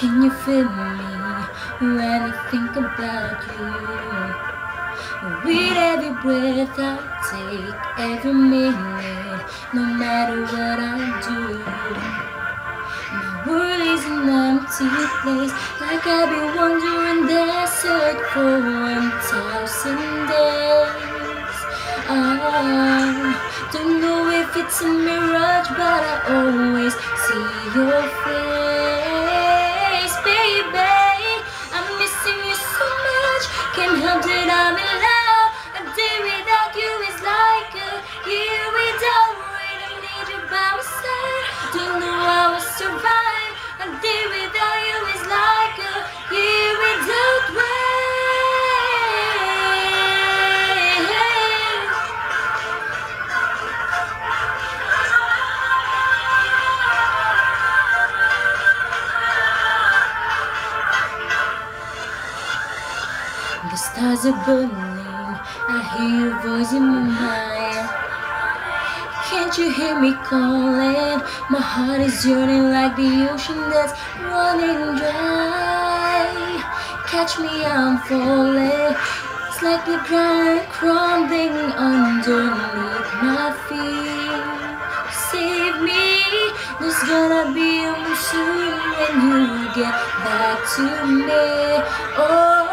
Can you feel me when I think about you? With every breath I take, every minute, no matter what I do, my world is an empty place, like I've been wandering desert for 1,000 days. I don't know if it's a mirage, but I always see your face, baby. I'm missing you so much, can't help it, I'm in love. A day without you is like a year without rain. I need you by my side, don't know how I survive. A day without you is like a year without rain. The stars are burning, I hear your voice in my mind. Can't you hear me calling? My heart is yearning like the ocean that's running dry. Catch me, I'm falling. It's like the ground crumbling underneath my feet. Save me, there's gonna be a moon soon when you get back to me. Oh,